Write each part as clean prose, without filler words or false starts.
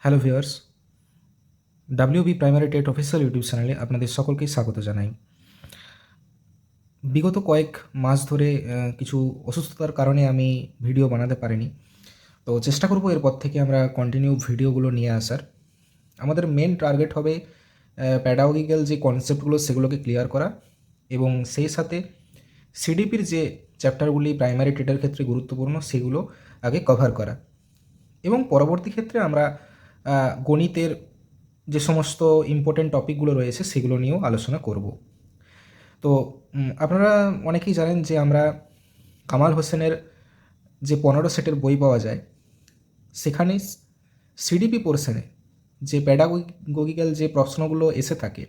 Hello viewers, WB primary TET official YouTube চ্যানেলে আপনাদের সকলকেই স্বাগত জানাই। বিগত কয়েক মাস ধরে কিছু অসুস্থতার কারণে আমি ভিডিও বানাতে পারিনি। তো চেষ্টা করব এরপর থেকে আমরা কন্টিনিউ ভিডিওগুলো নিয়ে আসার। আমাদের মেন টার্গেট হবে প্যাডাগোগিক্যাল যে কনসেপ্টগুলো সেগুলোকে ক্লিয়ার করা এবং সেই সাথে সিডিপির যে চ্যাপ্টারগুলি প্রাইমারি টেটের ক্ষেত্রে গুরুত্বপূর্ণ সেগুলো আগে কভার করা এবং পরবর্তী ক্ষেত্রে আমরা গণিতের যে সমস্ত ইম্পর্টেন্ট টপিকগুলো রয়েছে সেগুলো নিয়েও আলোচনা করব। তো আপনারা অনেকেই জানেন যে আমরা কামাল হোসেনের যে 15 সেটের বই পাওয়া যায় সেখানে সিডিপি পোর্শনে যে প্যাডাগোগিক্যাল যে প্রশ্নগুলো এসে থাকে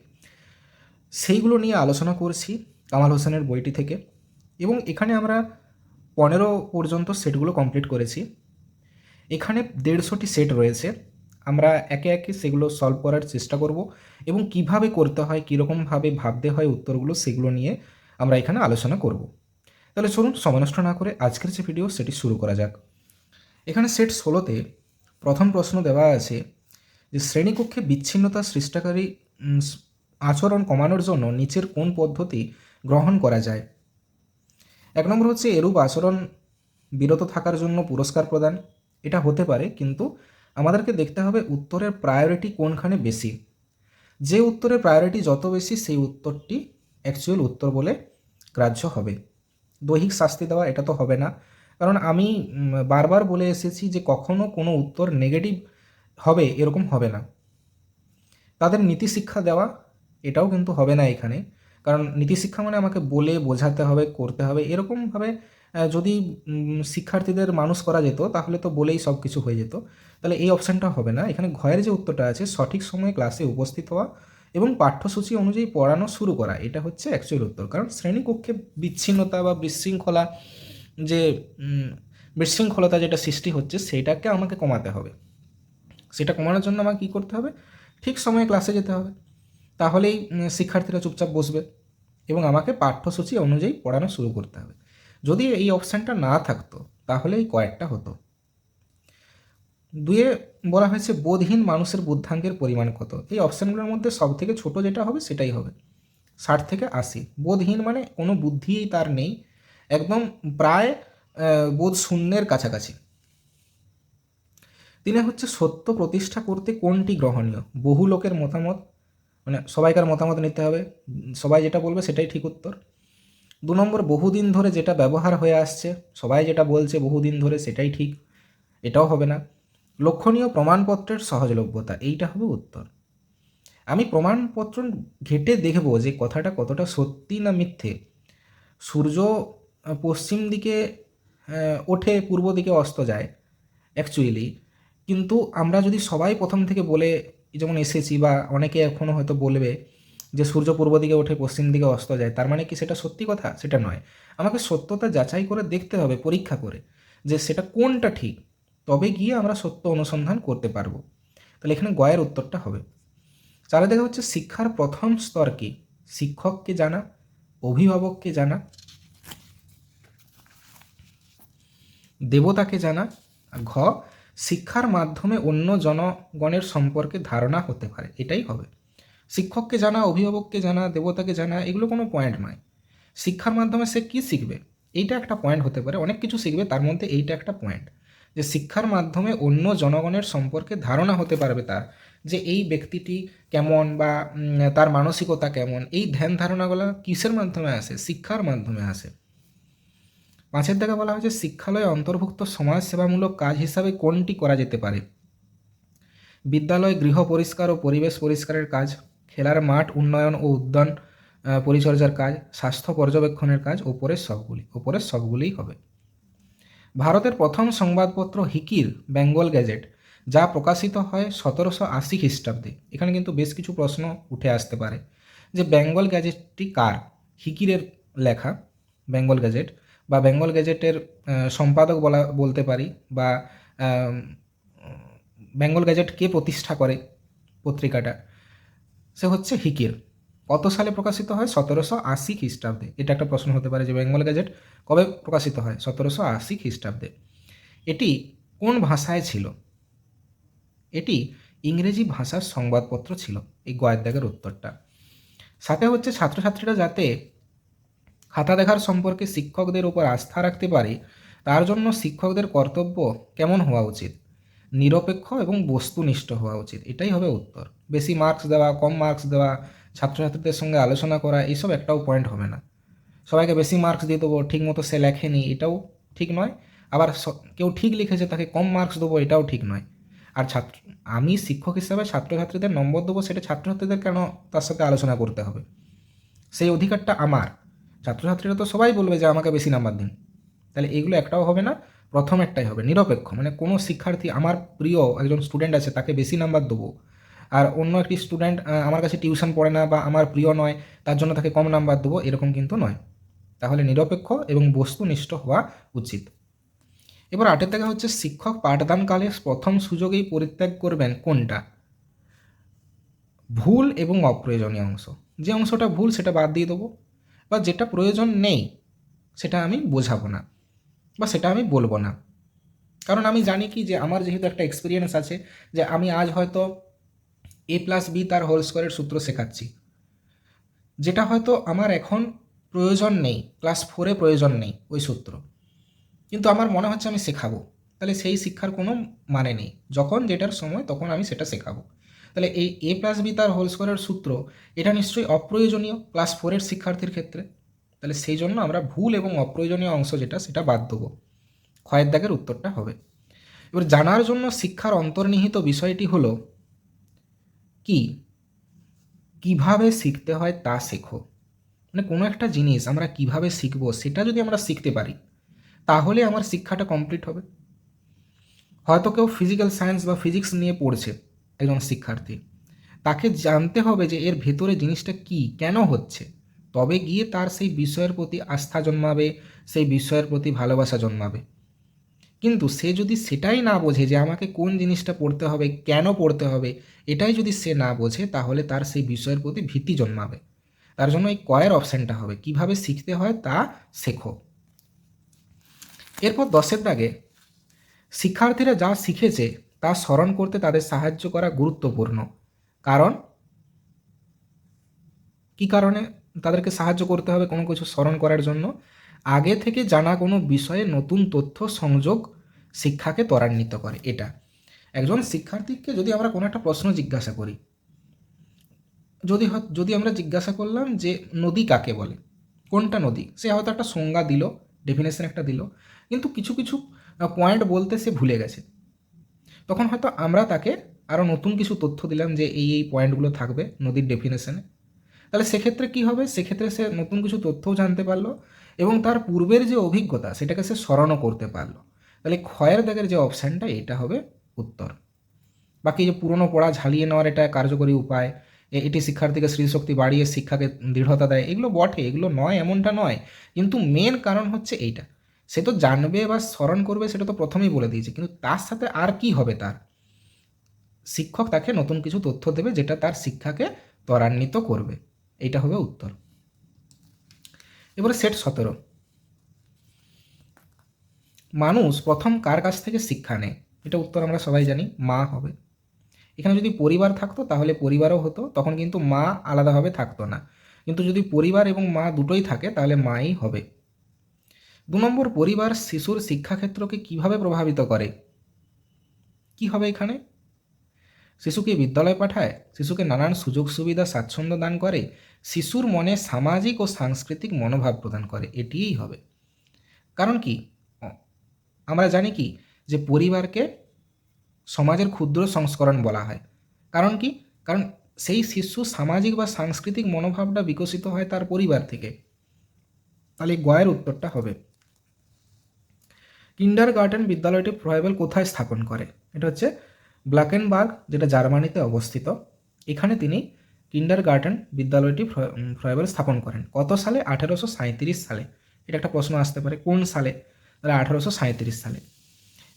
সেইগুলো নিয়ে আলোচনা করছি কামাল হোসেনের বইটি থেকে এবং এখানে আমরা 15 পর্যন্ত সেটগুলো কমপ্লিট করেছি। এখানে 150টি সেট রয়েছে। আমরা একে একে সেগুলো সলভ করার চেষ্টা করব এবং কিভাবে করতে হয়, কীরকমভাবে ভাবতে হয় উত্তরগুলো সেগুলো নিয়ে আমরা এখানে আলোচনা করব। তাহলে চলুন সময় নষ্ট না করে আজকের যে ভিডিও সেটি শুরু করা যাক। এখানে সেট 16তে প্রথম প্রশ্ন দেওয়া আছে যে শ্রেণীকক্ষে বিচ্ছিন্নতা সৃষ্টিকারী আচরণ কমানোর জন্য নিচের কোন পদ্ধতি গ্রহণ করা যায়। 1 নম্বর হচ্ছে এরূপ আচরণ বিরত থাকার জন্য পুরস্কার প্রদান। এটা হতে পারে, কিন্তু আমাদেরকে দেখতে হবে উত্তরের প্রায়োরিটি কোনখানে বেশি। যে উত্তরের প্রায়োরিটি যত বেশি সেই উত্তরটি অ্যাকচুয়াল উত্তর বলে গ্রাহ্য হবে। দৈহিক শাস্তি দেওয়া এটা তো হবে না, কারণ আমি বারবার বলে এসেছি যে কখনো কোনো উত্তর নেগেটিভ হবে এরকম হবে না। তাদের নীতিশিক্ষা দেওয়া এটাও কিন্তু হবে না এখানে, কারণ নীতিশিক্ষা মানে আমাকে বলে বোঝাতে হবে, করতে হবে। এরকমভাবে যদি শিক্ষার্থীদের মানুষ করা যেত তাহলে তো বলেই সব কিছু হয়ে যেত। তাহলে এই অপশানটা হবে না। এখানে ঘয়ের যে উত্তরটা আছে সঠিক সময়ে ক্লাসে উপস্থিত হওয়া এবং পাঠ্যসূচি অনুযায়ী পড়ানো শুরু করা, এটা হচ্ছে অ্যাকচুয়াল উত্তর। কারণ শ্রেণীকক্ষে বিচ্ছিন্নতা বা বিশৃঙ্খলা যে বিশৃঙ্খলতা যেটা সৃষ্টি হচ্ছে সেটাকে আমাকে কমাতে হবে। সেটা কমানোর জন্য আমাকে কী করতে হবে? ঠিক সময়ে ক্লাসে যেতে হবে। তাহলেই শিক্ষার্থীরা চুপচাপ বসবে এবং আমাকে পাঠ্যসূচি অনুযায়ী পড়ানো শুরু করতে হবে। যদি এই অপশানটা না থাকতো তাহলে এই কয়েকটা হতো। 2-এ বলা হয়েছে বোধহীন মানুষের বুদ্ধাঙ্কের পরিমাণ কত। এই অপশানগুলোর মধ্যে সবথেকে ছোট যেটা হবে সেটাই হবে, 60 থেকে 80। বোধহীন মানে কোনো বুদ্ধিই তার নেই, একদম প্রায় বোধ শূন্যের কাছাকাছি। 3-এ হচ্ছে সত্য প্রতিষ্ঠা করতে কোনটি গ্রহণীয়। বহু লোকের মতামত, মানে সবাইকার মতামত নিতে হবে, সবাই যেটা বলবে সেটাই ঠিক উত্তর। 2 নম্বর বহুদিন ধরে যেটা ব্যবহার হয়ে আসছে, সবাই যেটা বলছে বহুদিন ধরে সেটাই ঠিক, এটাও হবে না। লক্ষণীয় প্রমাণপত্রের সহজলভ্যতা, এইটা হবে উত্তর। আমি প্রমাণপত্র ঘেঁটে দেখব যে কথাটা কতটা সত্যি না মিথ্যে। সূর্য পশ্চিম দিকে ওঠে, পূর্ব দিকে অস্ত যায় অ্যাকচুয়ালি, কিন্তু আমরা যদি সবাই প্রথম থেকে বলে যেমন এসেছি বা অনেকে এখনও হয়তো বলবে যে সূর্য পূর্ব দিকে ওঠে পশ্চিম দিকে অস্ত যায়, তার মানে কি সেটা সত্যি কথা? সেটা নয়। আমাকে সত্যতা যাচাই করে দেখতে হবে, পরীক্ষা করে যে সেটা কোনটা ঠিক, তবে গিয়ে আমরা সত্য অনুসন্ধান করতে পারবো। তাহলে এখানে গয়ের উত্তরটা হবে। 4-এ দেখা হচ্ছে শিক্ষার প্রথম স্তর কি। শিক্ষককে জানা, অভিভাবককে জানা, দেবতাকে জানা। ঘ শিক্ষার মাধ্যমে অন্য জনগণের সম্পর্কে ধারণা হতে পারে, এটাই হবে। শিক্ষককে জানা, অভিভাবককে জানা, দেবতাকে জানা, এগুলো কোনো পয়েন্ট নয়। শিক্ষার মাধ্যমে সে কী শিখবে এইটা একটা পয়েন্ট হতে পারে, অনেক কিছু শিখবে, তার মধ্যে এইটা একটা পয়েন্ট যে শিক্ষার মাধ্যমে অন্য জনগণের সম্পর্কে ধারণা হতে পারবে তার, যে এই ব্যক্তিটি কেমন বা তার মানসিকতা কেমন। এই ধ্যান ধারণাগুলো কিসের মাধ্যমে আসে? শিক্ষার মাধ্যমে আসে। 5-এর দাগে বলা হয়েছে শিক্ষালয়ে অন্তর্ভুক্ত সমাজসেবামূলক কাজ হিসাবে কোনটি করা যেতে পারে। বিদ্যালয় গৃহ পরিষ্কার ও পরিবেশ পরিষ্কারের কাজ, খেলার মাঠ উন্নয়ন ও উদ্যান পরিচর্যার কাজ, স্বাস্থ্য পর্যবেক্ষণের কাজ, ওপরের সবগুলিই হবে। ভারতের প্রথম সংবাদপত্র হিকির বেঙ্গল গ্যাজেট, যা প্রকাশিত হয় 1780 খ্রিস্টাব্দে। এখানে কিন্তু বেশ কিছু প্রশ্ন উঠে আসতে পারে যে বেঙ্গল গ্যাজেটটি কার। হিকিরের লেখা বেঙ্গল গ্যাজেট, বা বেঙ্গল গ্যাজেটের সম্পাদক বলতে পারি, বা বেঙ্গল গ্যাজেট কে প্রতিষ্ঠা করে পত্রিকাটা, সে হচ্ছে হিকির। কত সালে প্রকাশিত হয়? 1780 খ্রিস্টাব্দে। এটা একটা প্রশ্ন হতে পারে যে বেঙ্গল গ্যাজেট কবে প্রকাশিত হয়? 1780 খ্রিস্টাব্দে। এটি কোন ভাষায় ছিল? এটি ইংরেজি ভাষার সংবাদপত্র ছিল এই গয়ের দাগের উত্তরটা। সাথে হচ্ছে ছাত্রছাত্রীরা যাতে খাতা দেখার সম্পর্কে শিক্ষকদের উপর আস্থা রাখতে পারে, তার জন্য শিক্ষকদের কর্তব্য কেমন হওয়া উচিত? নিরপেক্ষ এবং বস্তুনিষ্ঠ হওয়া উচিত, এটাই হবে উত্তর। বেশি মার্কস দেওয়া, কম মার্কস দেওয়া, ছাত্রছাত্রীদের সঙ্গে আলোচনা করা, এইসব একটাও পয়েন্ট হবে না। সবাইকে বেশি মার্কস দিয়ে দেবো, ঠিক মতো সে লেখেনি, এটাও ঠিক নয়। আবার কেউ ঠিক লিখেছে তাকে কম মার্কস দেবো, এটাও ঠিক নয়। আর আমি শিক্ষক হিসাবে ছাত্রছাত্রীদের নম্বর দেবো, সেটা ছাত্রছাত্রীদের কেন তার সাথে আলোচনা করতে হবে? সেই অধিকারটা আমার। ছাত্রছাত্রীরা তো সবাই বলবে যে আমাকে বেশি নাম্বার দিন, তাহলে এগুলো একটাও হবে না। প্রথম একটাই হবে নিরপেক্ষ, মানে কোনো শিক্ষার্থী আমার প্রিয় একজন স্টুডেন্ট আছে তাকে বেশি নাম্বার দেবো, আর অন্য একটি স্টুডেন্ট আমার কাছে টিউশন পড়ে না বা আমার প্রিয় নয় তার জন্য তাকে কম নাম্বার দেবো, এরকম কিন্তু নয়। তাহলে নিরপেক্ষ এবং বস্তুনিষ্ঠ হওয়া উচিত। এবার 8 থেকে হচ্ছে শিক্ষক পাঠদানকালে প্রথম সুযোগেই পরিত্যাগ করবেন কোনটা? ভুল এবং অপ্রয়োজনীয় অংশ। যে অংশটা ভুল সেটা বাদ দিয়ে দেবো, বা যেটা প্রয়োজন নেই সেটা আমি বোঝাবো না বা সেটা আমি বলবো না। কারণ আমি জানি কি যে আমার যেহেতু একটা এক্সপিরিয়েন্স আছে, যে আমি আজ হয়তো a+b তার হোল স্কোয়ারের সূত্র শেখাচ্ছি, যেটা হয়তো আমার এখন প্রয়োজন নেই, ক্লাস 4-এ প্রয়োজন নেই ওই সূত্র, কিন্তু আমার মনে হচ্ছে আমি শেখাবো, তাহলে সেই শিক্ষার কোনো মানে নেই। যখন যেটার সময় তখন আমি সেটা শেখাবো। তাহলে এই a+b তার হোল স্কোয়ারের সূত্র, এটা নিশ্চয়ই অপ্রয়োজনীয় ক্লাস 4-এর শিক্ষার্থীর ক্ষেত্রে। তাহলে সেই জন্য আমরা ভুল এবং অপ্রয়োজনীয় অংশ যেটা সেটা বাদ দেবো। ক্ষয়ের দাগের উত্তরটা হবে। এবার জানার জন্য শিক্ষার অন্তর্নিহিত বিষয়টি হলো কি? কিভাবে শিখতে হয় তা শেখো। মানে কোনো একটা জিনিস আমরা কিভাবে শিখবো সেটা যদি আমরা শিখতে পারি, তাহলে আমার শিক্ষাটা কমপ্লিট হবে। হয়তো কেউ ফিজিক্যাল সায়েন্স বা ফিজিক্স নিয়ে পড়ছে, একজন শিক্ষার্থী, তাকে জানতে হবে যে এর ভেতরে জিনিসটা কি, কেন হচ্ছে, তবে গিয়ে তার সেই বিষয়ের প্রতি আস্থা জন্মাবে, সেই বিষয়ের প্রতি ভালোবাসা জন্মাবে। কিন্তু সে যদি সেটাই না বোঝে যে আমাকে কোন জিনিসটা পড়তে হবে, কেন পড়তে হবে, এটাই যদি সে না বোঝে, তাহলে তার সেই বিষয়ের প্রতি ভীতি জন্মাবে। তার জন্য এই কয়ের অপশানটা হবে কিভাবে শিখতে হয় তা শেখো। এরপর 10-এর দাগে শিক্ষার্থীরা যা শিখেছে তা স্মরণ করতে তাদের সাহায্য করা গুরুত্বপূর্ণ। কারণ কি কারণে তাদেরকে সাহায্য করতে হবে কোনো কিছু স্মরণ করার জন্য? আগে থেকে জানা কোনো বিষয়ে নতুন তথ্য সংযোগ শিক্ষাকে ত্বরান্বিত করে। এটা একজন শিক্ষার্থীকে যদি আমরা কোনো একটা প্রশ্ন জিজ্ঞাসা করি, যদি আমরা জিজ্ঞাসা করলাম যে নদী কাকে বলে, কোনটা নদী, সে হয়তো একটা সংজ্ঞা দিল, ডেফিনেশন একটা দিল, কিন্তু কিছু কিছু পয়েন্ট বলতে সে ভুলে গেছে। তখন হয়তো আমরা তাকে আরও নতুন কিছু তথ্য দিলাম যে এই এই পয়েন্টগুলো থাকবে নদীর ডেফিনেশনে। তাহলে সেক্ষেত্রে কী হবে? সেক্ষেত্রে সে নতুন কিছু তথ্যও জানতে পারলো এবং তার পূর্বের যে অভিজ্ঞতা সেটাকে সে স্মরণও করতে পারলো। তাহলে ক্ষয়ের দাগের যে অপশানটা, এটা হবে উত্তর। বাকি যে পুরনো পড়া ঝালিয়ে নেওয়ার এটা কার্যকরী উপায়, এটি শিক্ষার্থীকে স্মৃতিশক্তি বাড়িয়ে শিক্ষাকে দৃঢ়তা দেয়, এগুলো বটে, এগুলো নয় এমনটা নয়, কিন্তু মেন কারণ হচ্ছে এইটা। সে তো জানবে বা স্মরণ করবে, সেটা তো প্রথমেই বলে দিয়েছে, কিন্তু তার সাথে আর কি হবে? তার শিক্ষক তাকে নতুন কিছু তথ্য দেবে যেটা তার শিক্ষাকে ত্বরান্বিত করবে। এইটা হবে উত্তর। এবারে সেট 17, মানুষ প্রথম কার কাছ থেকে শিক্ষা নেয়? এটা উত্তর আমরা সবাই জানি, মা হবে। এখানে যদি পরিবার থাকতো তাহলে পরিবারও হতো, তখন কিন্তু মা আলাদাভাবে থাকতো না, কিন্তু যদি পরিবার এবং মা দুটোই থাকে তাহলে মাই হবে। 2 নম্বর, পরিবার শিশুর শিক্ষাক্ষেত্রকে কিভাবে প্রভাবিত করে? কি হবে এখানে? শিশুকে বিদ্যালয়ে পাঠায়, শিশুকে নানান সুযোগ সুবিধা স্বাচ্ছন্দ্য দান করে, শিশুর মনে সামাজিক ও সাংস্কৃতিক মনোভাব প্রদান করে, এটিই হবে। কারণ কি? আমরা জানি কি যে পরিবারকে সমাজের ক্ষুদ্র সংস্করণ বলা হয়। কারণ কি? কারণ সেই শিশু সামাজিক বা সাংস্কৃতিক মনোভাবটা বিকশিত হয় তার পরিবার থেকে। তাহলে গয়ের উত্তরটা হবে। কিন্ডারগার্টেন বিদ্যালয়টি ফ্রয়েবেল কোথায় স্থাপন করে? এটা হচ্ছে ব্ল্যাকেনবার্গ, যেটা জার্মানিতে অবস্থিত। এখানে তিনি কিন্ডারগার্টেন বিদ্যালয়টি ফ্রয়েবেল স্থাপন করেন। কত সালে? 1837 সালে। এটা একটা প্রশ্ন আসতে পারে, কোন সালে? তাহলে 1837 সালে।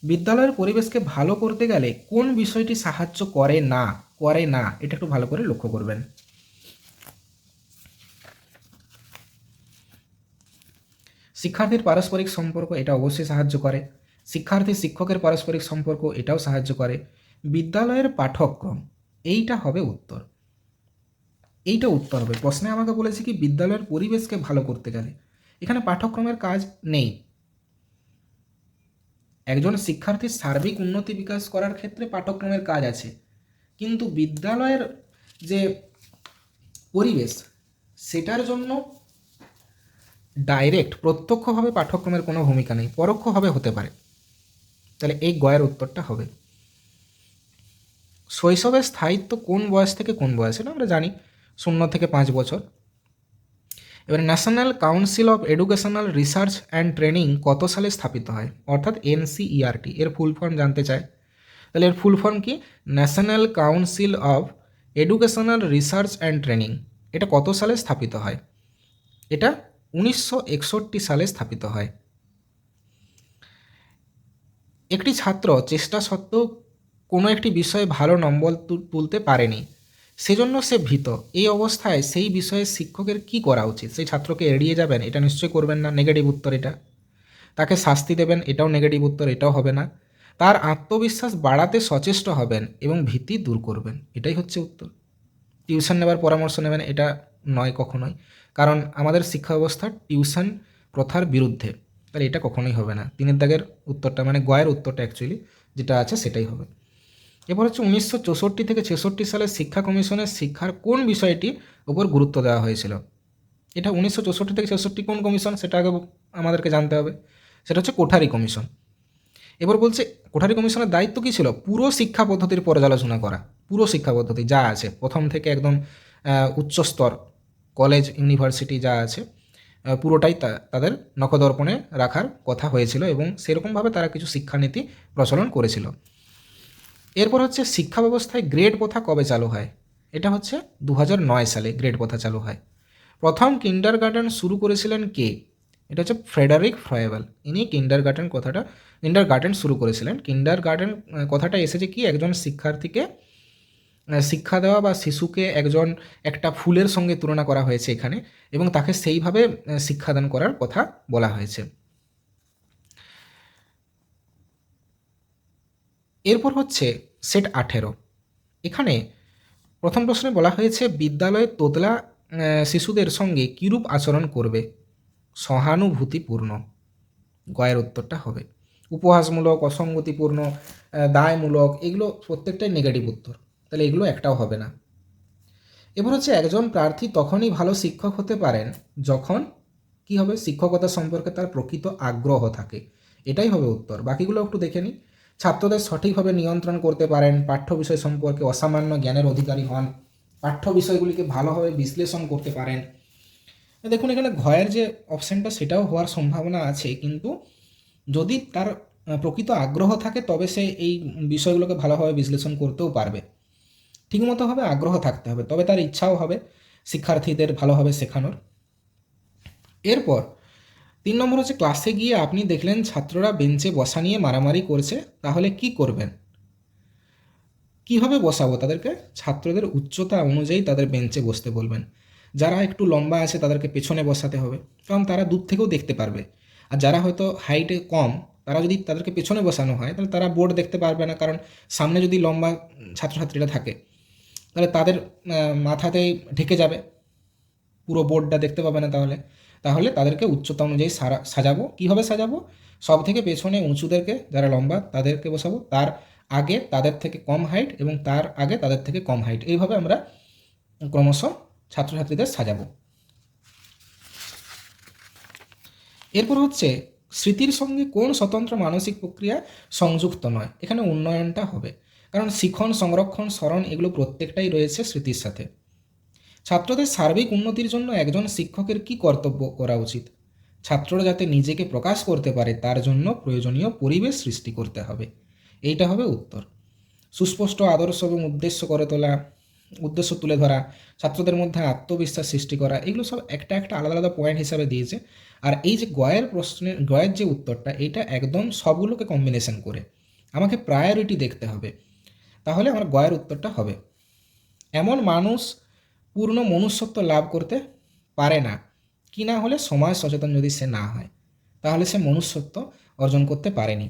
বিদ্যালয়ের পরিবেশকে ভালো করতে গেলে কোন বিষয়টি সাহায্য করে না? করে না, এটা একটু ভালো করে লক্ষ্য করবেন। শিক্ষার্থীর পারস্পরিক সম্পর্ক, এটা অবশ্যই সাহায্য করে। শিক্ষার্থী শিক্ষকের পারস্পরিক সম্পর্ক, এটাও সাহায্য করে। বিদ্যালয়ের পাঠ্যক্রম, এইটা হবে উত্তর। এইটা উত্তর হবে। প্রশ্নে আমাকে বলেছে কি বিদ্যালয়ের পরিবেশকে ভালো করতে গেলে, এখানে পাঠ্যক্রমের কাজ নেই। একজন শিক্ষার্থীর সার্বিক উন্নতি বিকাশ করার ক্ষেত্রে পাঠ্যক্রমের কাজ আছে, কিন্তু বিদ্যালয়ের যে পরিবেশ সেটার জন্য ডাইরেক্ট প্রত্যক্ষভাবে পাঠ্যক্রমের কোনো ভূমিকা নেই, পরোক্ষভাবে হতে পারে। তাহলে এই গয়ের উত্তরটা হবে। শৈশবের স্থায়িত্ব কোন বয়স থেকে কোন বয়স, এটা আমরা জানি 0 থেকে 5 বছর। এবার national council of educational research and training কত সালে স্থাপিত হয়, অর্থাৎ এনসিইআরটি, এর ফুল ফর্ম জানতে চাই। তাহলে এর ফুল ফর্ম কি, national council of educational research and training. এটা কত সালে স্থাপিত হয়, এটা 1961 সালে স্থাপিত হয়। একটি ছাত্র চেষ্টা সত্ত্বেও কোনো একটি বিষয়ে ভালো নম্বর তুলতে পারেনি, সেজন্য সে ভীত। এই অবস্থায় সেই বিষয়ে শিক্ষকের কি করা উচিত? সেই ছাত্রকে এড়িয়ে যাবেন? এটা নিশ্চয়ই করবেন না, নেগেটিভ উত্তর এটা। তাকে শাস্তি দেবেন? এটাও নেগেটিভ উত্তর, এটাও হবে না। তার আত্মবিশ্বাস বাড়াতে সচেষ্ট হবেন এবং ভীতি দূর করবেন, এটাই হচ্ছে উত্তর। টিউশন নেবার পরামর্শ নেবেন, এটা নয় কখনোই, কারণ আমাদের শিক্ষা ব্যবস্থা টিউশন প্রথার বিরুদ্ধে, তাহলে এটা কখনোই হবে না। 3 দাগের উত্তরটা মানে গয়ের উত্তরটা অ্যাকচুয়ালি যেটা আছে সেটাই হবে। এরপর হচ্ছে 1964 থেকে 66 সালে শিক্ষা কমিশনের শিক্ষার কোন বিষয়টির উপর গুরুত্ব দেওয়া হয়েছিল। এটা 1964 থেকে 66 কোন কমিশন সেটা আগে আমাদেরকে জানতে হবে। সেটা হচ্ছে কোঠারি কমিশন। এবার বলছে কোঠারি কমিশনের দায়িত্ব কী ছিল, পুরো শিক্ষা পদ্ধতির পর্যালোচনা করা। পুরো শিক্ষা পদ্ধতি যা আছে প্রথম থেকে একদম উচ্চস্তর কলেজ ইউনিভার্সিটি যা আছে পুরোটাই তাদের নখদর্পণে রাখার কথা হয়েছিল এবং সেরকমভাবে তারা কিছু শিক্ষানীতি প্রচলন করেছিল। এরপর হচ্ছে শিক্ষা ব্যবস্থায় গ্রেড প্রথা কবে চালু হয়, এটা হচ্ছে 2009 সালে গ্রেড প্রথা চালু হয়। প্রথম কিন্ডারগার্টেন শুরু করেছিলেন কে, এটা হচ্ছে ফ্রেডারিক ফ্রয়েবেল। ইনি কিন্ডারগার্টেন শুরু করেছিলেন। কিন্ডারগার্টেন কথাটা এসেছে কি, একজন শিক্ষার্থীকে শিক্ষা দেওয়া বা শিশুকে একটা ফুলের সঙ্গে তুলনা করা হয়েছে এখানে, এবং তাকে সেইভাবে শিক্ষাদান করার কথা বলা হয়েছে। এরপর হচ্ছে সেট 18। এখানে প্রথম প্রশ্নে বলা হয়েছে বিদ্যালয়ে তোতলা শিশুদের সঙ্গে কীরূপ আচরণ করবে, সহানুভূতিপূর্ণ। গয়ের উত্তরটা হবে। উপহাসমূলক, অসঙ্গতিপূর্ণ, দায়মূলক, এগুলো প্রত্যেকটাই নেগেটিভ উত্তর, তাহলে এগুলো একটাও হবে না। এবার হচ্ছে একজন প্রার্থী তখনই ভালো শিক্ষক হতে পারেন যখন কি হবে, শিক্ষকতা সম্পর্কে তার প্রকৃত আগ্রহ থাকে, এটাই হবে উত্তর। বাকিগুলো একটু দেখে নিই। ছাত্রদের সঠিকভাবে নিয়ন্ত্রণ করতে পারেন, পাঠ্য বিষয় সম্পর্কে অসামান্য জ্ঞানের অধিকারী হন, পাঠ্য বিষয়গুলিকে ভালোভাবে বিশ্লেষণ করতে পারেন। দেখুন এখানে ঘয়ের যে অপশানটা সেটাও হওয়ার সম্ভাবনা আছে, কিন্তু যদি তার প্রকৃত আগ্রহ থাকে তবে সে এই বিষয়গুলোকে ভালোভাবে বিশ্লেষণ করতেও পারবে। ঠিকমতোভাবে আগ্রহ থাকতে হবে, তবে তার ইচ্ছাও হবে শিক্ষার্থীদের ভালোভাবে শেখানোর। এরপর 3 নম্বর হচ্ছে ক্লাসে গিয়ে আপনি দেখলেন ছাত্ররা বেঞ্চে বসা নিয়ে মারামারি করছে, তাহলে কি করবেন? কীভাবে বসাবো তাদেরকে? ছাত্রদের উচ্চতা অনুযায়ী তাদের বেঞ্চে বসতে বলবেন। যারা একটু লম্বা আছে তাদেরকে পেছনে বসাতে হবে, কারণ তারা দূর থেকেও দেখতে পারবে। আর যারা হয়তো হাইটে কম, তারা যদি তাদেরকে পেছনে বসানো হয় তাহলে তারা বোর্ড দেখতে পারবে না, কারণ সামনে যদি লম্বা ছাত্রছাত্রীরা থাকে তাহলে তাদের মাথাতেই ঢেকে যাবে, পুরো বোর্ডটা দেখতে পাবে না। তাহলে তাদেরকে উচ্চতা অনুযায়ী সাজাবো। কীভাবে সাজাবো? সব থেকে পেছনে উঁচুদেরকে, যারা লম্বা তাদেরকে বসাবো, তার আগে তাদের থেকে কম হাইট এবং তার আগে তাদের থেকে কম হাইট, এইভাবে আমরা ক্রমশ ছাত্রছাত্রীদের সাজাবো। এরপর হচ্ছে স্মৃতির সঙ্গে কোন স্বতন্ত্র মানসিক প্রক্রিয়া সংযুক্ত নয়, এখানে উন্নয়নটা হবে, কারণ শিখন, সংরক্ষণ, স্মরণ এগুলো প্রত্যেকটাই রয়েছে স্মৃতির সাথে। ছাত্রদের সার্বিক উন্নতির জন্য একজন শিক্ষকের কি কর্তব্য করা উচিত? ছাত্ররা যাতে নিজেকে প্রকাশ করতে পারে তার জন্য প্রয়োজনীয় পরিবেশ সৃষ্টি করতে হবে, এইটা হবে উত্তর। সুস্পষ্ট আদর্শ এবং উদ্দেশ্য তুলে ধরা, ছাত্রদের মধ্যে আত্মবিশ্বাস সৃষ্টি করা, এগুলো সব একটা একটা আলাদা আলাদা পয়েন্ট হিসাবে দিয়েছে। আর এই যে গয়ের যে উত্তরটা, এইটা একদম সবগুলোকে কম্বিনেশন করে আমাকে প্রায়োরিটি দেখতে হবে, তাহলে আমার গয়ের উত্তরটা হবে। এমন মানুষ পূর্ণ মনুষ্যত্ব লাভ করতে পারে না কি না হলে সমাজ সচেতন যদি সে না হয়, তাহলে সে মনুষ্যত্ব অর্জন করতে পারেনি।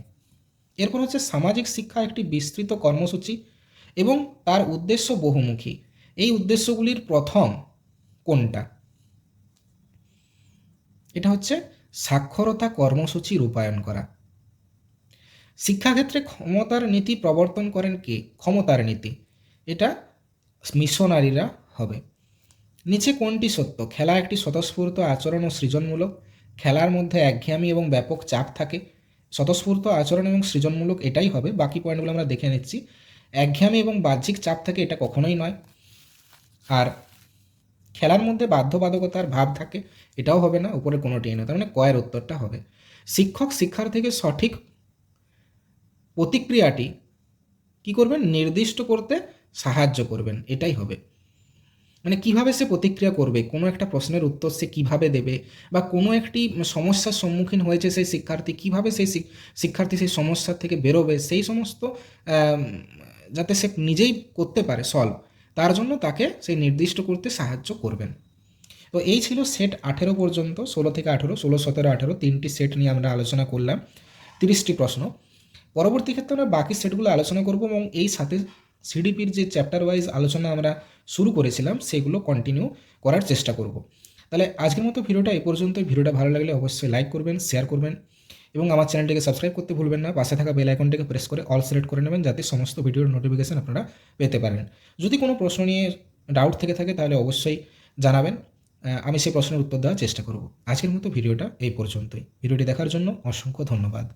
এরপর হচ্ছে সামাজিক শিক্ষা একটি বিস্তৃত কর্মসূচি এবং তার উদ্দেশ্য বহুমুখী। এই উদ্দেশ্যগুলির প্রথম কোনটা? এটা হচ্ছে সাক্ষরতা কর্মসূচি রূপায়ণ করা। শিক্ষাক্ষেত্রে ক্ষমতার নীতি প্রবর্তন করেন কে? ক্ষমতার নীতি, এটা মিশনারিরা হবে। নিচে কোনটি সত্য? খেলা একটি স্বতঃস্ফূর্ত আচরণ ও সৃজনমূলক। খেলার মধ্যে একঘেয়েমি এবং ব্যাপক চাপ থাকে। স্বতঃস্ফূর্ত আচরণ এবং সৃজনমূলক এটাই হবে, বাকি পয়েন্টগুলো আমরা দেখে নিচ্ছি। একঘেয়েমি এবং বাহ্যিক চাপ থাকে, এটা কখনোই নয়। আর খেলার মধ্যে বাধ্যবাধকতার ভাব থাকে, এটাও হবে না, উপরের কোনোটিই নয়। তার মানে কয়ের উত্তরটা হবে। শিক্ষক শিক্ষার্থীকে সঠিক প্রতিক্রিয়াটি কী করবেন? নির্দিষ্ট করতে সাহায্য করবেন, এটাই হবে। মানে কীভাবে সে প্রতিক্রিয়া করবে, কোনো একটা প্রশ্নের উত্তর সে কীভাবে দেবে, বা কোনো একটি সমস্যার সম্মুখীন হয়েছে সেই শিক্ষার্থী, কীভাবে সেই শিক্ষার্থী সেই সমস্যার থেকে বেরোবে, সেই সমস্ত যাতে সে নিজেই করতে পারে সলভ, তার জন্য তাকে সেই নির্দিষ্ট করতে সাহায্য করবেন। তো এই ছিল সেট 18 পর্যন্ত, 16 থেকে 18, 16, 17, 18 তিনটি সেট নিয়ে আমরা আলোচনা করলাম, 30টি প্রশ্ন। পরবর্তী ক্ষেত্রে আমরা বাকি সেটগুলো আলোচনা করব এবং এই সাথে সিডিপির যে চ্যাপ্টার ওয়াইজ আলোচনা আমরা শুরু করেছিলাম সেগুলো কন্টিনিউ করার চেষ্টা করব। তাহলে আজকের মতো ভিডিওটা এই পর্যন্তই। ভিডিওটা ভালো লাগলে অবশ্যই লাইক করবেন, শেয়ার করবেন এবং আমার চ্যানেলটিকে সাবস্ক্রাইব করতে ভুলবেন না। পাশে থাকা বেল আইকনটিকে প্রেস করে অল সিলেক্ট করে নেবেন, যাতে সমস্ত ভিডিওর নোটিফিকেশান আপনারা পেতে পারেন। যদি কোনো প্রশ্ন নিয়ে ডাউট থেকে থাকে তাহলে অবশ্যই জানাবেন, আমি সেই প্রশ্নের উত্তর দেওয়ার চেষ্টা করব। আজকের মতো ভিডিওটা এই পর্যন্তই। ভিডিওটি দেখার জন্য অসংখ্য ধন্যবাদ।